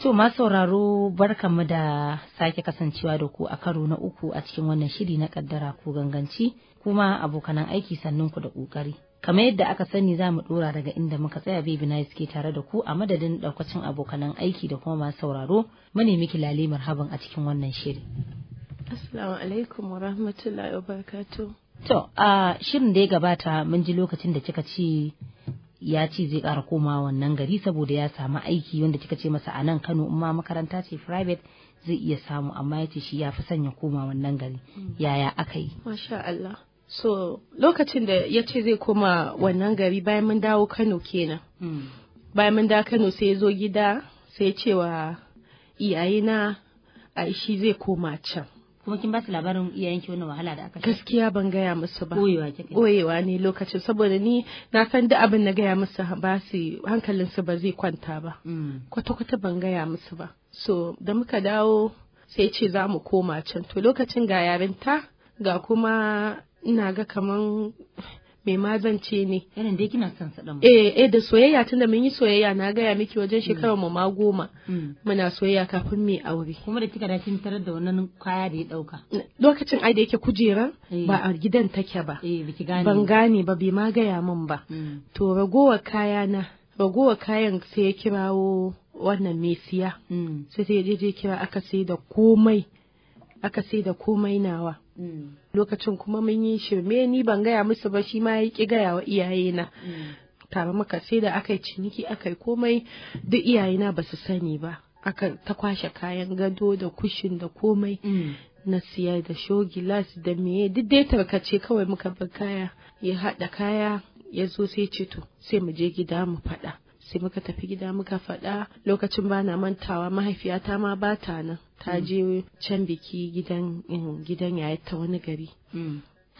To ma sauraro barkanmu da sake kasancewa da ku a karo na uku a cikin wannan shiri na kaddara ko ganganci, kuma abokanan aiki sannun ku da kokari. Kamar yadda aka sani za mu dora daga inda muka tsaya, Baby Nice ke tare da ku a madadin daukacin abokanan aiki da kuma masu sauraro, mu ne miki lale marhaban a cikin wannan shiri. Assalamu alaikum wa rahmatullahi wa barakatuh. To a shirin da ya gabata mun ji lokacin da kika ce ya ce zai ƙara koma wannan gari saboda ya samu aiki wanda kika ce masa a nan Kano, in ma makaranta ce private zai iya samu, amma ya ce shi ya fi sanya koma wannan gari. Yaya aka yi? Masha Allah. So lokacin da ya ce zai koma wannan gari bayan mun dawo Kano kenan. Bayan mun dawo Kano sai ya zo gida sai ya ce wa iyayena a shi zai koma can. Kuma kin ba su labarin iyayenki wannan wahala da aka sha? Gaskiya ban gaya musu ba. Boyewa ne lokacin, saboda ni na san duk abin na gaya musu ba su hankalinsu ba zai kwanta ba. Kwata-kwata ban gaya musu ba. So da muka dawo sai ce za mu koma can. To lokacin ga yarinta ga kuma ina ga kaman mai mazance ne. Irin dai kina son sa dan. Da soyayya, tunda mun yi soyayya na gaya miki wajen shekarar mu ma 10 muna soyayya kafin mu aure. Kuma da kika da kin tarar da wannan kaya da ya dauka. Lokacin ai da yake kujera ba a gidan take ba. Biki gane. Ban gane ba, bai ma gaya min ba. To ragowar kayan sai ya kirawo wannan mai siya. Sai ya je kira aka sai da komai nawa. Lokacin kuma mun yi shirme, ni ban gaya musu ba, shi ma ya ki gaya wa iyayena. Tare muka sai da aka yi ciniki aka yi komai, duk iyayena ba su sani ba. Aka ta kwashe kayan gado da kushin da komai na siya da shogilas da meye, duk dai tarkace kawai muka bar kaya. Ya haɗa kaya ya zo sai ce to sai mu je gida mu faɗa. Sai muka tafi gida muka faɗa. Lokacin ba na mantawa mahaifiyata ma ba ta nan, ta je can biki gidan yayata wani gari.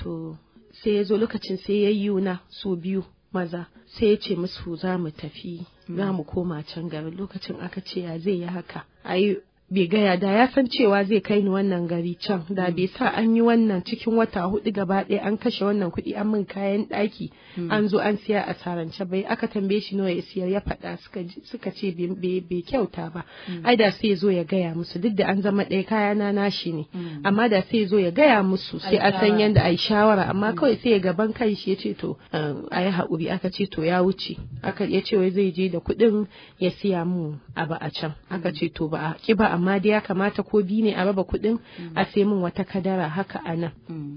To sai ya zo lokacin sai ya yi na su biyu maza, sai ya ce musu za mu tafi za mu koma can gari. Lokacin aka ce ya zai yi haka, ai bai gaya, da ya san cewa zai kai ni wannan gari can da bai sa an yi wannan cikin wata 4 gaba ɗaya an kashe wannan kuɗi an min kayan ɗaki an zo an siya a sarance bai. Aka tambaye shi nawa ya siyar ya faɗa, suka ce bai kyauta ba. Ai da sai ya zo ya gaya musu, duk da an zama ɗaya kayana nashi ne, amma da sai ya zo ya gaya musu sai a san yadda a yi shawara. Amma kawai sai ya gaban kan shi ya ce to a yi haƙuri. Aka ce to ya wuce, ya ce wai zai je da kuɗin ya siya mu abu a can. Aka ce to ba a ƙi ba, amma dai ya kamata ko biyu ne a raba kuɗin a sai min wata kadara haka a nan.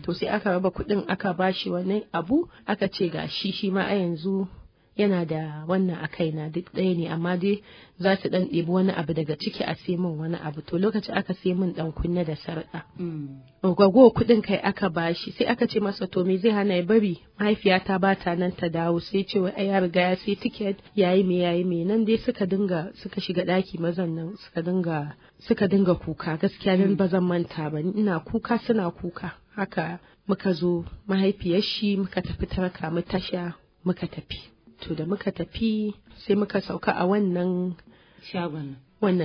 To sai aka raba kuɗin aka bashi wani abu, aka ce ga shi ma a yanzu yana da wannan a kaina duk ɗaya ne, amma dai za su ɗan ɗebi wani abu daga ciki a sai min wani abu. To lokacin aka sai min ɗan kunne da sarƙa. Gwagwa kuɗin kai aka bashi, sai aka ce masa to me zai hana ya bari mahaifiyata ba ta nan ta dawo. Sai ce wai ya riga ya sai tiket yayi me nan dai suka shiga ɗaki mazan nan suka dinga kuka. Gaskiya nan ba zan manta ba, ina kuka suna kuka. Haka muka zo mahaifiyar shi muka tafi tarka mu tasha muka tafi. To da muka tafi sai muka sauka a wannan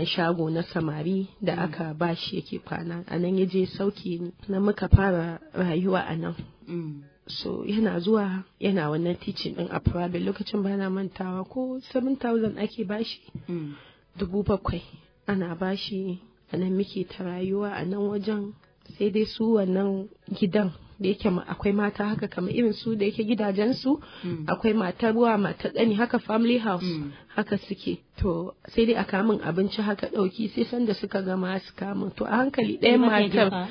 shago na samari da aka bashi yake kwana a nan, ya je sauki na muka fara rayuwa a nan. So yana zuwa yana wannan teaching din a private. Lokacin ba na mantawa ko 7,000 ake bashi, 7,000 ana bashi. A nan muke ta rayuwa a nan wajen. Sai dai su wannan gidan da yake akwai mata haka kamar irin su da yake gidajensu akwai matar ruwa matar ɗani haka family house haka suke. To sai dai a kamun abinci haka ɗauki, sai sanda suka gama su kamun. To a hankali ɗayan matar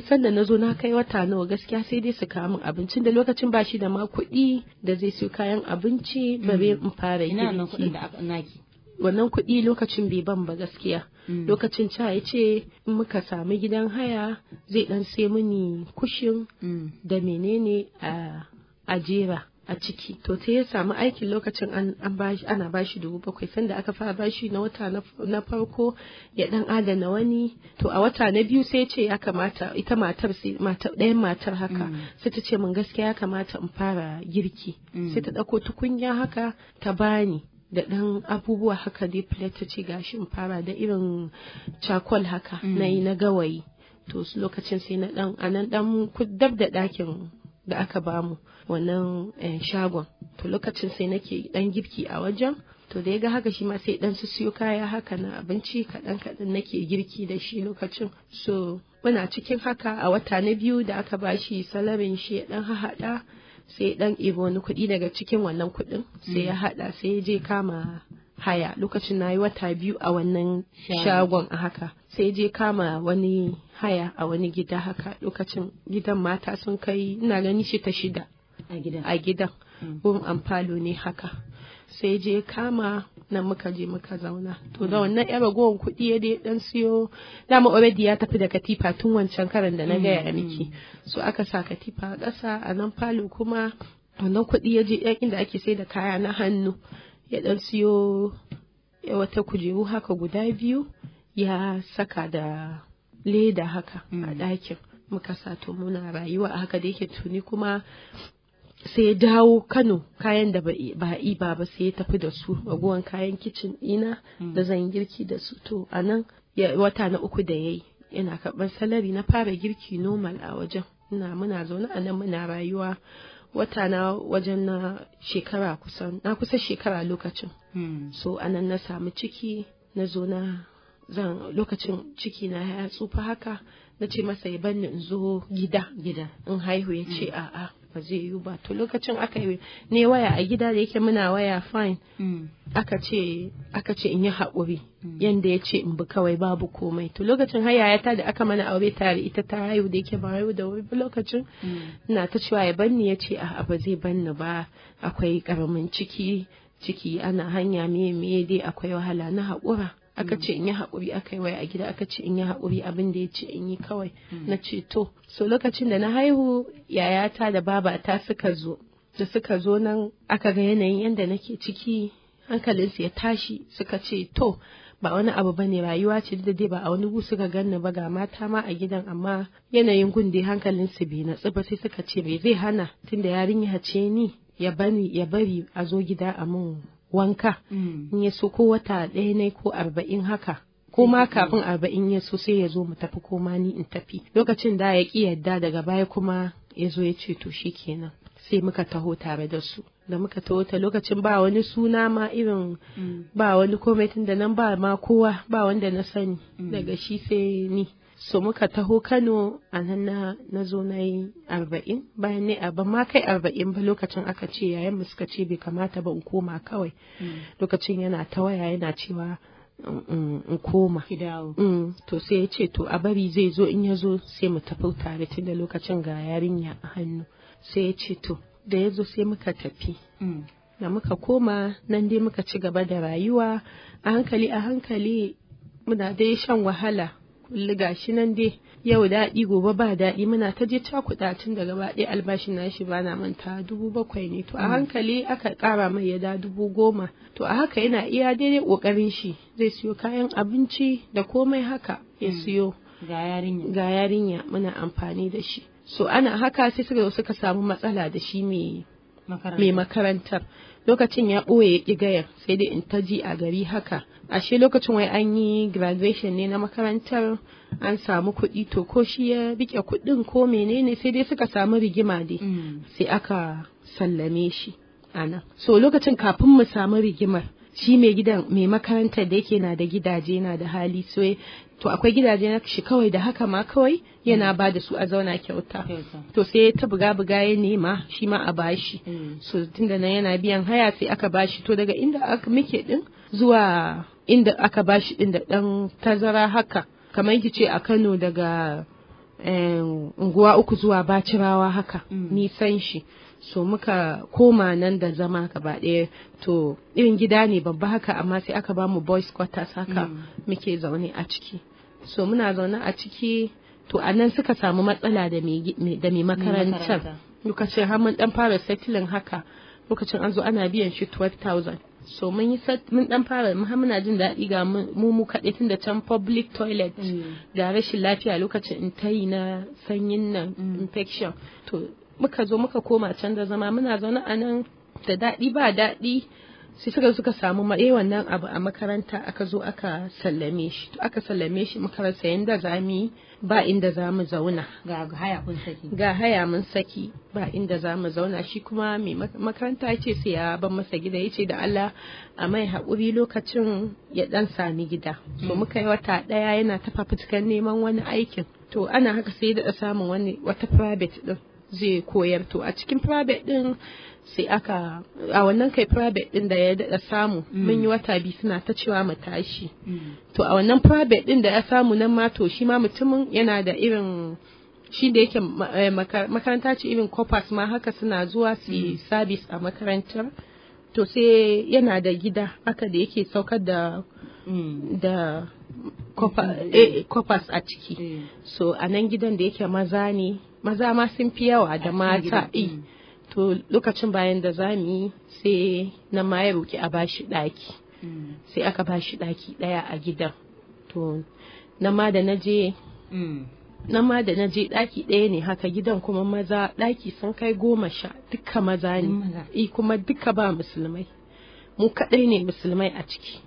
sanda na zo na kai wata nawa gaskiya sai dai su kamun abincin da lokacin ba shi da ma kuɗi da zai siyo kayan abinci bare in fara girki. Wannan kuɗi lokacin bai ban ba gaskiya. Lokacin ca ya ce in muka sami gidan haya zai ɗan sai mini kushin da menene a jera a ciki. To sai ya samu aikin lokacin ana bashi 7,000. Sanda aka fara bashi na wata na farko ya ɗan adana wani. To a wata na biyu sai ce ya kamata ita ɗayan matar haka sai ta ce min gaskiya ya kamata in fara girki. Sai ta ɗauko tukunya haka ta bani da ɗan abubuwa haka dai plate, ta ce gashi in fara da irin charcoal haka na gawayi. To lokacin sai na ɗan dab da ɗakin da aka bamu wannan shagon to lokacin sai nake dan girki a wajen. To da ya ga haka shi ma sai dan su siyo kaya haka na abinci kaɗan kaɗan nake girki da shi lokacin. So muna cikin haka a wata na biyu da aka bashi salarin shi ya dan haɗa sai dan ɗebo wani kuɗi daga cikin wannan kuɗin sai ya haɗa sai ya je kama haya. Lokacin na yi wata 2 a wannan shagon a haka sai je kama wani haya a wani gida haka. Lokacin gidan mata sun kai ina gani shi ta 6 a gidan wurin amfalo ne haka. Sai je kama nan muka je muka zauna. To da wannan yar ragowar kuɗi ya dai dan siyo dama already ya tafi da katifa tun wancan karan da na gaya miki. So aka sa katifa a ƙasa a nan falo kuma wannan kuɗi ya je ɗan inda ake sai da kaya na hannu ya dan siyo wata kujeru haka guda 2 ya saka da leda haka a ɗakin muka sa. To muna rayuwa a haka da yake tuni kuma sai ya dawo Kano kayan da ba ba sai ya tafi da su ragowar kayan kicin ɗina da zan girki da su. To a nan wata na 3 da yayi yana karɓar salari na fara girki normal a wajen. Muna zaune a nan muna rayuwa wata na wajen na shekara kusa shekara lokacin. So anan na samu ciki na zo lokacin ciki na ya tsufa haka na ce masa ya bani in zo gida in haihu. Ya ce a'a ba zai yi ba. To lokacin aka yi ne waya a gida da yake muna waya fine. Aka ce in yi haƙuri yanda ya ce in bi kawai babu komai. To lokacin hayayata da aka mana aure tare ita ta haihu da yake ba haihu da wuri lokacin ina ta cewa ya banni. Ya ce a'a ba zai banni ba akwai karamin ciki ana hanya me dai akwai wahala na haƙura. Aka ce in yi haƙuri aka yi waya a gida aka ce in yi haƙuri abin da ya ce in yi kawai. Na ce to. So lokacin da na haihu yayata da babata suka zo nan aka ga yanayin yadda nake ciki hankalinsu ya tashi suka ce to ba wani abu bane rayuwa ce da dai ba a wani gu suka ganni ba ga mata ma a gidan amma yanayin gun dai hankalinsu bai natsu ba sai suka ce bai zai hana tunda yarinya ce ni ya bari a zo gida a mun wanka in ya so ko wata 1 ne ko 40 haka ko ma kafin 40 ya so sai ya zo mu tafi ko ma ni in tafi. Lokacin da ya ki yadda daga baya kuma ya zo ya ce to shikenan sai muka taho tare da su. Da muka taho ta lokacin ba wani suna ma irin ba wani komai tun da nan ba ma kowa ba wanda na sani daga shi sai ni. So muka taho Kano a nan na zo na yi 40 bayan ne ban ma kai 40 ba lokacin aka ce yayan mu suka ce bai kamata ba in koma kawai. Lokacin yana ta waya yana cewa in koma. To sai ya ce to a bari zai zo in ya zo sai mu tafi tare tun da lokacin ga yarinya a hannu. Sai ya ce to da ya zo sai muka tafi. Da muka koma nan dai muka ci gaba da rayuwa a hankali muna dai shan wahala. Kulli gashi nan dai yau daɗi gobe ba daɗi muna ta je cakuɗa tun daga ɗaya albashin nashi ba na manta 7,000 ne. To a hankali aka ƙara mai ya da 10,000. To a haka yana iya daidai ƙoƙarin shi zai siyo kayan abinci da komai haka ya siyo ga yarinya muna amfani da shi. So ana haka sai suka samu matsala da shi mai makarantar. Lokacin ya ɓoye ya ƙi gayar sai dai in ta ji a gari haka. Ashe lokacin wai an yi graduation ne na makarantar an samu kuɗi to ko shi ya rike kuɗin ko menene sai dai suka samu rigima dai sai aka sallame shi ana. So lokacin kafin mu samu rigimar shi mai makarantar da yake na da gidaje na da hali so to akwai gidaje na shi kawai da haka ma kawai yana ba da su a zauna kyauta. To sai ta buga ya nema shi ma a bashi. So tunda nan yana biyan haya sai aka bashi. To daga inda aka muke din zuwa inda aka bashi din da dan tazara haka kamar ki ce a Kano daga unguwa 3 zuwa Bacirawa haka nisan shi. So muka koma nan da zama gaba ɗaya. To irin gida ne babba haka amma sai aka ba mu boys quarters haka muke zaune a ciki. So muna zaune a ciki to a nan suka samu matsala da mai makarantar. Lokacin har mun dan fara settling haka lokacin an zo ana biyan shi 12,000. So mun dan fara muna jin daɗi ga mu kaɗai tun da can public toilet da rashin lafiya lokacin in tayi na sanyin nan infection. To muka zo muka koma can da zama muna zaune a nan da daɗi ba daɗi sai suka samu wannan abu a makaranta, aka zo aka sallame shi. To aka sallame shi makaranta yanda za mu yi, ba inda za mu zauna. Ga haya kun saki. Ga haya mun saki, ba inda za mu zauna. Shi kuma mai makaranta ya ce sai ya ban masa gida, ya ce da Allah a mai haƙuri lokacin ya ɗan sami gida. So muka yi wata ɗaya yana ta fafutukan neman wani aikin. To ana haka sai da samun wata private ɗin zai koyar. To a cikin private ɗin sai a wannan kai private din da ya daɗa samu mun yi wata biyu suna ta cewa mu tashi. To a wannan private din da ya samu nan ma to shi ma mutumin yana da irin shi da yake makaranta ce irin corpus ma haka suna zuwa su yi service a makarantar. To sai yana da gida haka da yake saukar da corpus a ciki. So a nan gidan da yake maza ma sun fi yawa da mata. To lokacin bayan da za mu yi sai na ma ya roki a bashi ɗaki. Sai aka bashi ɗaki ɗaya a gidan. To na ma da na je ɗaki ɗaya ne haka, gidan kuma maza ɗaki sun kai 10, duka maza ne. Kuma duka ba musulmai, mu kaɗai ne musulmai a ciki.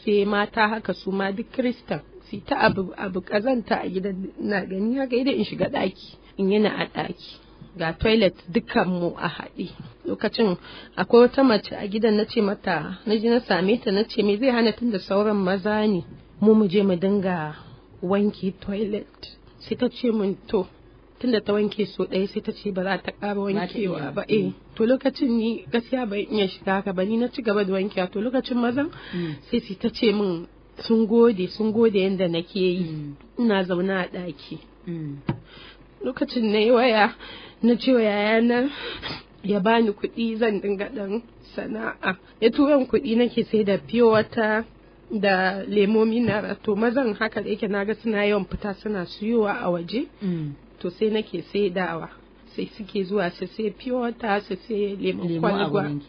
Sai mata haka su ma duk Kiristan, sai ta abu ƙazanta a gidan. Na gani haka idan in shiga ɗaki in yana a ɗaki. Ga toilet dukkan mu a haɗe. Lokacin akwai wata mace a gidan, na ce mata, na je na same ta, na ce me zai hana tun da sauran maza ne mu je mu dinga wanke toilet. Sai ta ce mun to tunda ta wanke so ɗaya, sai ta ce ba za ta ƙara wankewa ba. To lokacin ni gaskiya bai iya shiga haka ba, ni na ci gaba da wankewa. To lokacin mazan sai ta ce min sun gode yadda nake yi. Ina zaune a ɗaki. Lokacin na yi waya na ce wa yayana ya bani kuɗi zan dinga ɗan sana'a. Ya turan kuɗi nake sai da fiyo wata da lemo minara. To mazan haka da yake naga suna yawan fita suna siyowa a waje. To sai nake sai dawa, sai suke zuwa su sai fiyo wata, su sai lemo kwalba.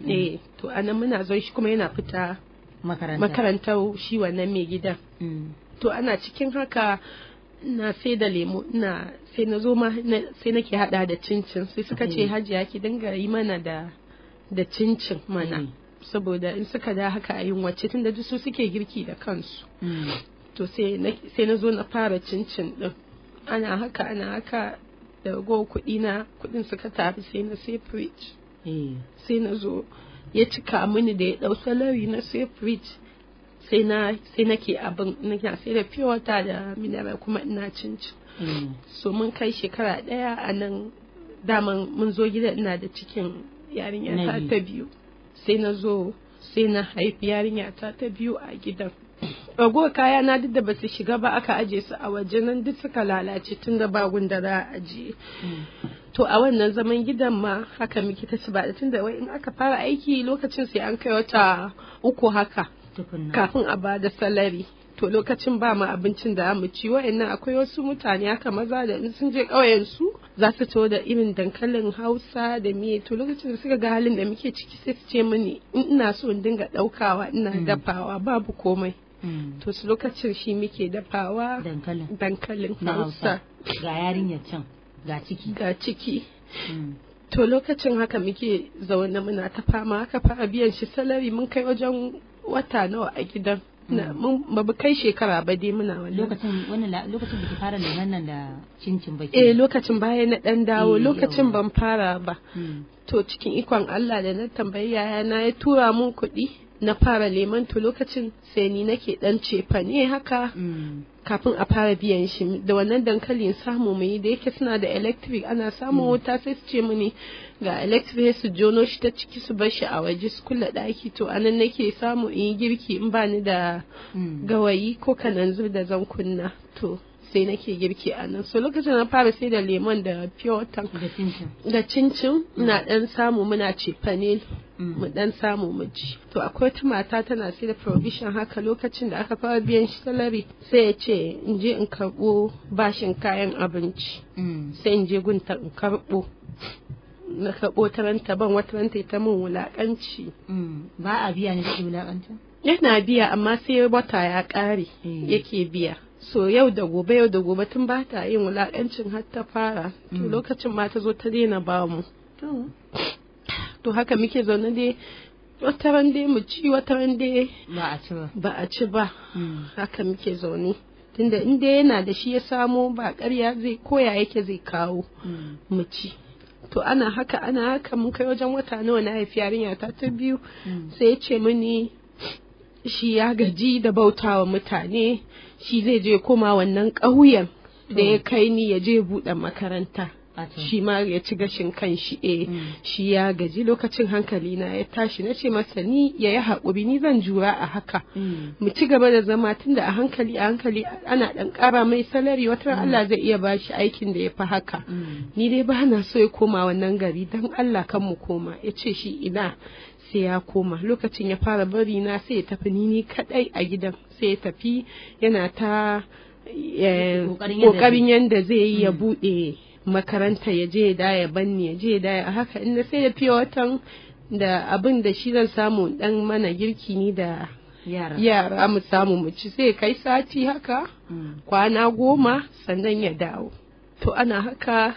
To anan muna zo, shi kuma yana fita makarantar shi wannan mai gidan. To ana cikin haka na sai da lemo, sai na zo ma sai nake hada da cincin. Sai suka ce Hajiya ki dinga yi mana da cincin mana, saboda in suka da haka a yin wacce tunda duk su suke girki da kansu. To sai na zo na fara cincin din. Ana haka da go kuɗin suka tafi, sai na sai fridge. Sai na zo ya cika mini da ya dau salari na sai fridge. Sai nake sai da pure water da mineral kuma ina cincin. So mun kai shekara ɗaya a nan. Daman mun zo gida ina da cikin yarinya ta biyu. Sai na zo sai na haifi yarinya ta biyu a gidan. Ragowar kaya na duk da basu shiga ba aka aje su a waje, nan duk suka lalace tun da ba gunda za a aje. To a wannan zaman gidan ma haka muke ta ci ba da tunda wai in aka fara aiki lokacin sai an kai wata 3 haka kafin a bada salari. To lokacin ba mu abincin da mu ci. Wa'annan akwai wasu mutane haka maza da in sun je ƙauyen su za su to da irin dankalin Hausa da miye. To lokacin da suka ga halin da muke ciki sai su ce mini in ina so in dinga ɗaukawa ina dafawa babu komai. To su lokacin shi muke dafawa dankalin Hausa. Ga yarinyar can ga ciki. To lokacin haka muke zaune muna ta fama, haka fara biyan shi salari. Mun kai wajen wata nawa a gidan. Ba mu kai shekara ba dai muna wannan. Lokacin da ke fara leman nan da cincin baki. Lokacin bayan na dan dawo, lokacin ban fara ba. To cikin ikon Allah da na tambayi yayana ya tura mun kuɗi na fara leman. To lokacin sai ni nake dan cefa ne haka kafin a fara biyan shi. Da wannan dankalin samu mai da yake suna da electric, ana samun wuta sai su ce mini ga electric, su jono shi ta ciki su bar shi a waje su kulle daki. To anan nake samu in yi girki in bani da gawayi ko kananzir da zan kunna. To sai nake girki a nan. So lokacin na fara sai da lemon da pure water da cincin na dan samu muna cefane mu dan samu mu ci. To akwai wata mata tana sai da provision haka, lokacin da aka fara biyan shi salary sai ya ce in je in karbo bashin kayan abinci. Sai in je gunta in karbo. Na karbo taranta ban wata ranta ta mun wulakanci. Ba a biya ne da wulakancin? Yana biya amma sai wata ya kare yake biya. So yau da gobe tun ba ta yin wulakancin har ta fara. To lokacin ma ta zo ta daina ba mu. To haka muke zaune dai wata ran dai mu ci wata ran dai ba a ci ba. Haka muke zaune tunda in dai yana da shi ya samo ba ƙarya zai koya yake zai kawo mu ci. To ana haka mun kai wajen wata nawa na haifi yarinya ta biyu. Sai ya ce mini shi ya gaji da bautawa mutane, shi zai je koma wannan ƙauyen da ya kai ni ya je buɗe makaranta. Shi ma ya ci gashin kan shi shi ya gaji. Lokacin hankali na ya tashi, na ce masa ni ya yi haƙuri, ni zan jura a haka mu ci gaba da zama tunda a hankali ana ɗan ƙara mai salari, wata Allah zai iya bashi aikin da ya fi haka. Ni dai ba na so ya koma wannan gari, don Allah kan mu koma. Ya ce shi ina, sai ya koma. Lokacin ya fara bari na sai ya tafi ni kadai a gidan, sai ya tafi yana ta ƙoƙarin yanda zai yi ya buɗe makaranta, ya je da ya banni, ya je da a haka inda sai da fiye watan da abin da shi zan samu dan mana girki ni da yara mu samu mu ci, sai kai sati haka kwana 10 sannan ya dawo. To ana haka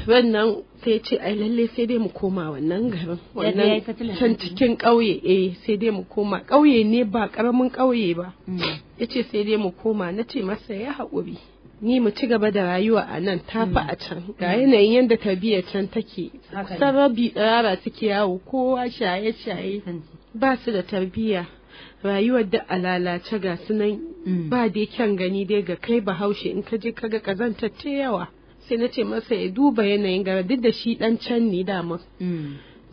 wannan sai ce ai lalle sai dai mu koma wannan garin, wannan can cikin ƙauye sai dai mu koma. Ƙauye ne ba ƙaramin ƙauye ba. Yace sai dai mu koma. Na ce masa ya haƙuri, ni mu ci gaba da rayuwa a nan tafi a can, ga yanayin yadda tarbiyyar can take, kusan rabi tsirara suke yawo, kowa shaye-shaye, ba su da tarbiyya, rayuwar da a lalace ga sunan ba dai kyan gani dai ga kai Bahaushe in ka je ka ga kazantar ta yawa. Sai na ce masa ya duba yanayin gara, duk da shi dan can ne dama.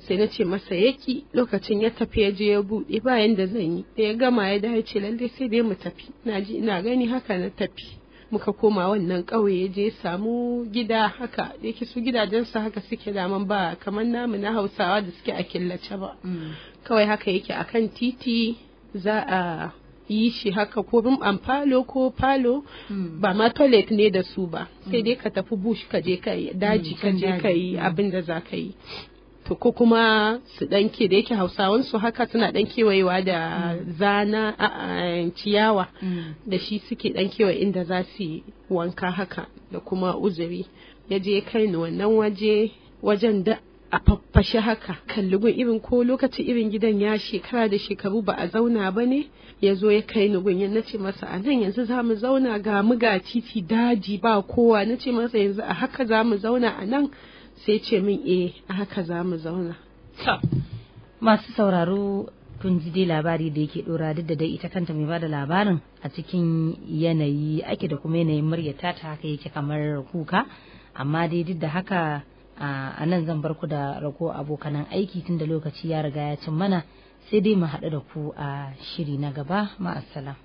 Sai na ce masa yaki. Lokacin ya tafi ya je ya buɗe, ba yanda zan yi. Da ya gama ya dawo ce lalle sai dai mu tafi. Ina gani haka na tafi. Muka koma wannan ƙauye, je samu gida haka, da yake su gidajensu haka suke daman ba kamar namu na Hausawa da suke a killace ba. Kawai haka yake akan titi, za a yi shi haka ko falo ko falo, ba ma toilet ne da su ba, sai dai ka tafi bush ka je ka yi daji, ka je ka yi abin da za ka yi. To ko kuma su ɗanke, da yake Hausawan su haka suna ɗan kewayewa da zana ciyawa, da shi suke ɗan kewaye inda za su yi wanka haka, da kuma uzuri. Ya je kai ni wannan wajen da a faffashe haka, kalli irin ko lokaci irin gidan ya shekara da shekaru ba a zauna ba ne. Ya zo ya kai ni gun, na ce masa a nan yanzu za mu zauna, ga mu ga titi daji ba kowa. Na ce masa yanzu a haka za mu zauna a nan? Sai ce min a haka za mu zauna. Masu sauraro, kun ji dai labari da yake dora, duk da dai ita kanta mai bada labarin a cikin yanayi ake da kuma yanayin muryata ta haka yake kamar kuka, amma dai duk da haka a nan zan bar ku da rago abokanan aiki tun da lokaci ya riga ya cin mana, sai dai mu haɗu da ku a shiri na gaba. Ma'assalam.